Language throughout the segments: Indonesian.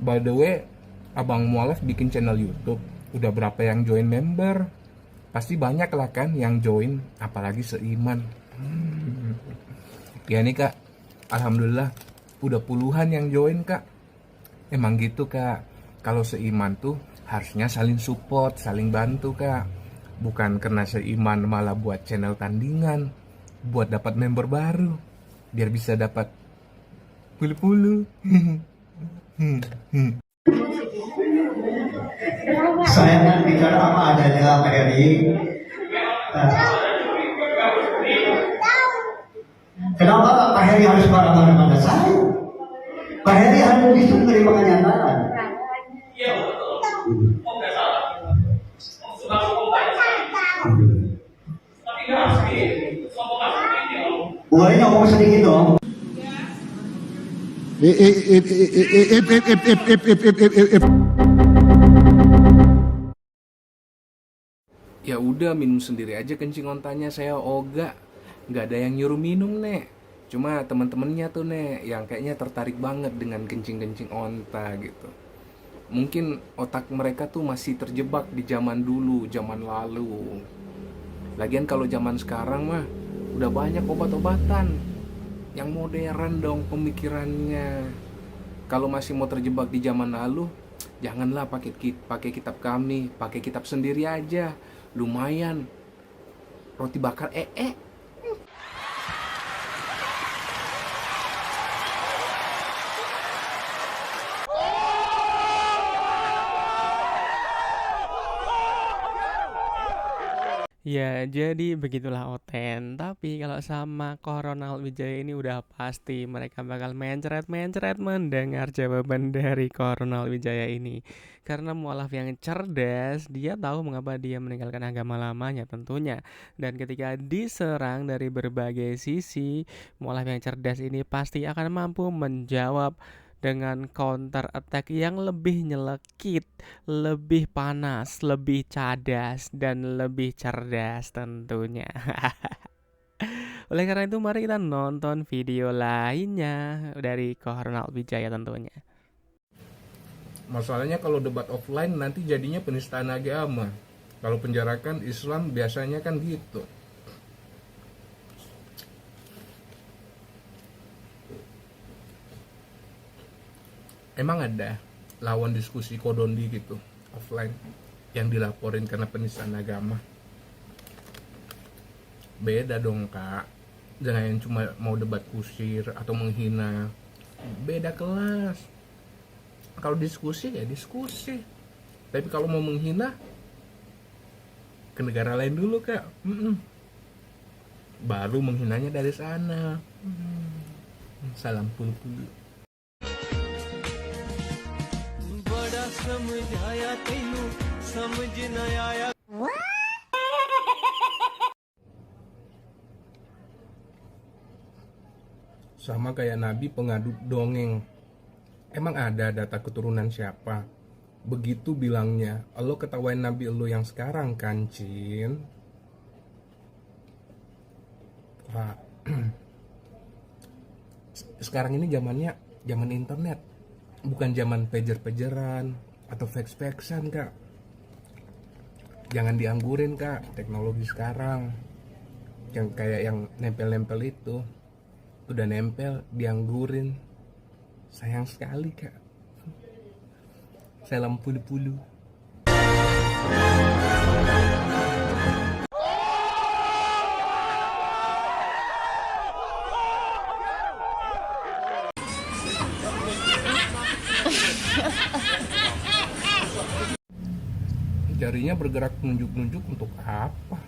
By the way, Abang Mualaf bikin channel YouTube. Udah berapa yang join member? Pasti banyak lah kan yang join, apalagi seiman. Ya nih kak, alhamdulillah udah puluhan yang join kak. Emang gitu kak, kalau seiman tuh harusnya saling support, saling bantu kak. Bukan karena seiman malah buat channel tandingan, buat dapat member baru, biar bisa dapat pulu-pulu. Saya kan bicara apa adanya Pak Heri. Kenapa Pak Heri harus marah-marah pada saya? Pak Heri harus bisa menerima kenyataan. Boleh ngomong sedikit dong. Ya udah minum sendiri aja kencing ontanya, saya oga. Nggak ada yang nyuruh minum nek. Cuma teman-temannya tuh nek yang kayaknya tertarik banget dengan kencing-kencing onta gitu. Mungkin otak mereka tuh masih terjebak di zaman dulu, zaman lalu. Lagian kalau zaman sekarang mah udah banyak obat-obatan yang modern dong pemikirannya. Kalau masih mau terjebak di zaman lalu, janganlah pakai kitab kami, pakai kitab sendiri aja. Lumayan. Roti bakar Ya, jadi begitulah Oten. Tapi kalau sama Koronel Wijaya ini udah pasti mereka bakal mencret-mencret mendengar jawaban dari Koronel Wijaya ini. Karena mualaf yang cerdas, dia tahu mengapa dia meninggalkan agama lamanya tentunya. Dan ketika diserang dari berbagai sisi, mualaf yang cerdas ini pasti akan mampu menjawab dengan counter attack yang lebih nyelekit, lebih panas, lebih cadas, dan lebih cerdas tentunya. Oleh karena itu mari kita nonton video lainnya dari Koronel Wijaya tentunya. Masalahnya kalau debat offline nanti jadinya penistaan agama. Kalau penjarakan Islam biasanya kan gitu. Emang ada lawan diskusi kodondi gitu offline yang dilaporin karena penistaan agama? Beda dong kak. Jangan cuma mau debat kusir atau menghina. Beda kelas. Kalau diskusi ya diskusi. Tapi kalau mau menghina ke negara lain dulu kak. Baru menghinanya dari sana. Salam pulu-pulu. Sama kayak Nabi pengadu dongeng. Emang ada data keturunan siapa? Begitu bilangnya, lo ketawain Nabi lo yang sekarang kan, Cin? Wah, sekarang ini zamannya zaman internet, bukan zaman pager-pageran atau fax-faxan, Kak. Jangan dianggurin, Kak, teknologi sekarang. Yang kayak yang nempel-nempel itu, udah nempel, dianggurin. Sayang sekali, Kak. Salam pulu-pulu. Jarinya bergerak nunjuk-nunjuk untuk apa?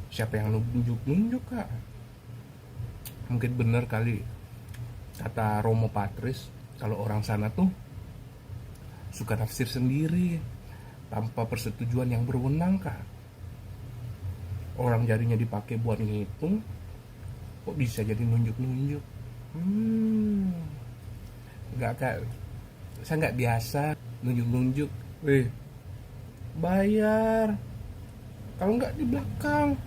Siapa yang nunjuk-nunjuk, Kak? Mungkin bener kali kata Romo Patris, kalau orang sana tuh suka tafsir sendiri tanpa persetujuan yang berwenang, Kak. Orang jarinya dipakai buat ngitung, kok bisa jadi nunjuk-nunjuk? Nggak, Kak. Saya nggak biasa nunjuk-nunjuk. Bayar. Kalau nggak di belakang.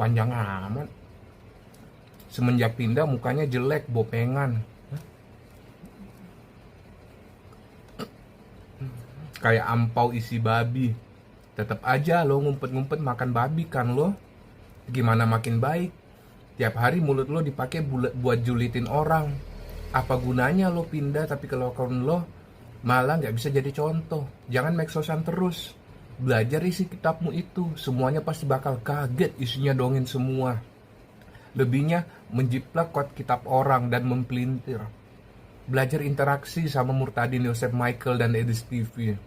Panjang amat. Semenjak pindah mukanya jelek, bopengan. Kayak ampau isi babi. Tetap aja lo ngumpet-ngumpet makan babi kan lo. Gimana makin baik? Tiap hari mulut lo dipakai buat julitin orang. Apa gunanya lo pindah tapi kelakuan lo malah nggak bisa jadi contoh. Jangan make-sosan terus. Belajar isi kitabmu itu. Semuanya pasti bakal kaget isinya dongeng semua. Lebihnya menjiplak kot kitab orang dan mempelintir. Belajar interaksi sama Murtadin, Yosef Michael, dan Edis TV.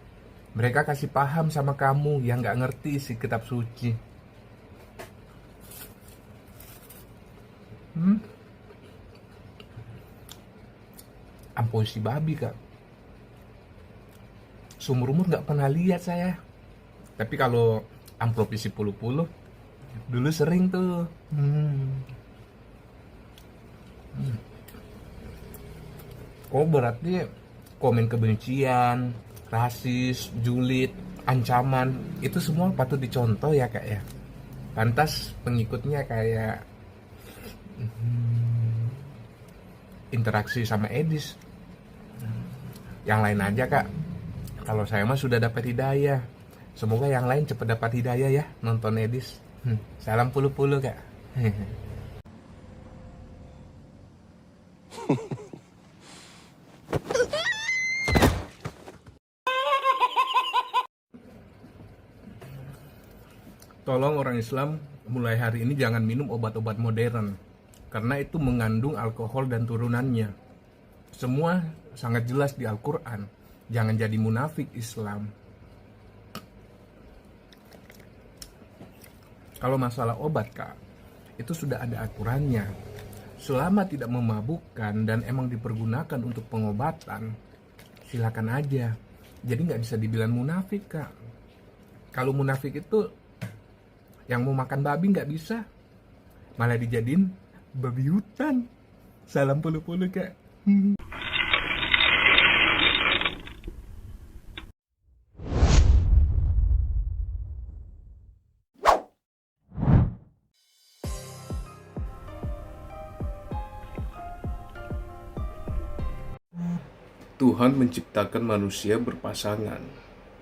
Mereka kasih paham sama kamu yang gak ngerti isi kitab suci. Ampun si babi kak. Seumur-umur gak pernah lihat saya. Tapi kalau amplop isi puluh-puluh, dulu sering tuh. Oh berarti komen kebencian, rasis, julid, ancaman itu semua patut dicontoh ya kak ya. Pantas pengikutnya kayak interaksi sama Edis. Yang lain aja kak. Kalau saya mah sudah dapat hidayah. Semoga yang lain cepat dapat hidayah ya nonton Edis. Salam puluh-puluh kak. Tolong orang Islam mulai hari ini jangan minum obat-obat modern karena itu mengandung alkohol dan turunannya. Semua sangat jelas di Al-Quran. Jangan jadi munafik Islam. Kalau masalah obat kak, itu sudah ada aturannya. Selama tidak memabukkan dan emang dipergunakan untuk pengobatan, silakan aja. Jadi nggak bisa dibilang munafik kak. Kalau munafik itu yang mau makan babi nggak bisa, malah dijadiin babi hutan. Salam puluh-puluh kak. Tuhan menciptakan manusia berpasangan,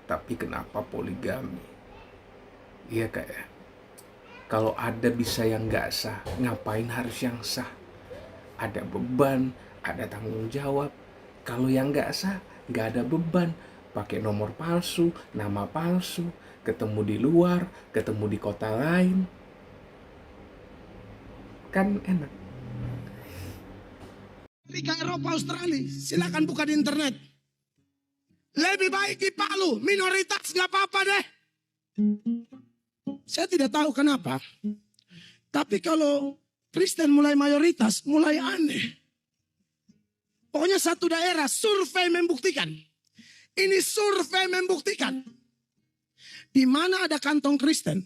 tapi kenapa poligami? Iya kak ya. Kalau ada bisa yang nggak sah, ngapain harus yang sah? Ada beban, ada tanggung jawab. Kalau yang nggak sah, nggak ada beban. Pakai nomor palsu, nama palsu, ketemu di luar, ketemu di kota lain. Kan enak. Amerika, Eropa, Australia, silakan buka di internet. Lebih baik di Palu, minoritas nggak apa-apa deh. Saya tidak tahu kenapa. Tapi kalau Kristen mulai mayoritas, mulai aneh. Pokoknya satu daerah survei membuktikan. Ini survei membuktikan. Di mana ada kantong Kristen,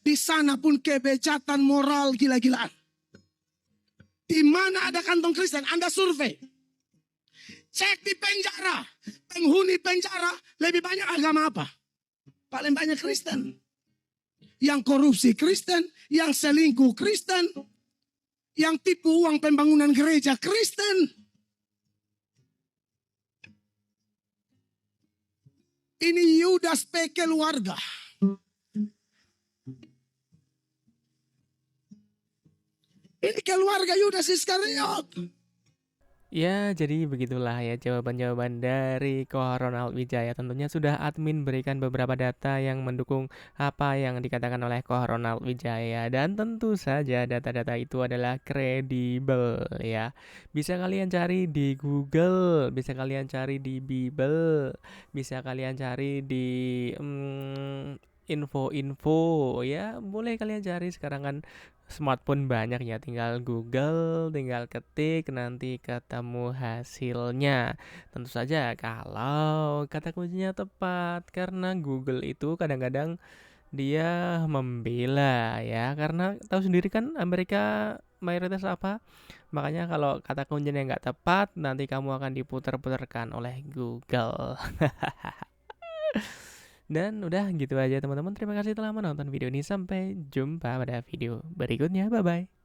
di sana pun kebejatan moral gila-gilaan. Di mana ada kantong Kristen, Anda survei. Cek di penjara, penghuni penjara lebih banyak agama apa? Paling banyak Kristen. Yang korupsi Kristen, yang selingkuh Kristen, yang tipu uang pembangunan gereja Kristen. Ini Yudas P. keluarga. Ini keluarga Yudas Iskariot. Ya, jadi begitulah ya jawaban-jawaban dari Ko Ronald Wijaya. Tentunya sudah admin berikan beberapa data yang mendukung apa yang dikatakan oleh Ko Ronald Wijaya. Dan tentu saja data-data itu adalah kredibel ya. Bisa kalian cari di Google, bisa kalian cari di Bible, bisa kalian cari di info-info ya. Boleh kalian cari, sekarang kan smartphone banyak ya, tinggal Google, tinggal ketik, nanti ketemu hasilnya. Tentu saja kalau kata kuncinya tepat, karena Google itu kadang-kadang dia membela ya, karena tahu sendiri kan Amerika mayoritas apa. Makanya kalau kata kuncinya nggak tepat, nanti kamu akan diputar-putarkan oleh Google. Dan udah gitu aja teman-teman. Terima kasih telah menonton video ini. Sampai jumpa pada video berikutnya. Bye-bye.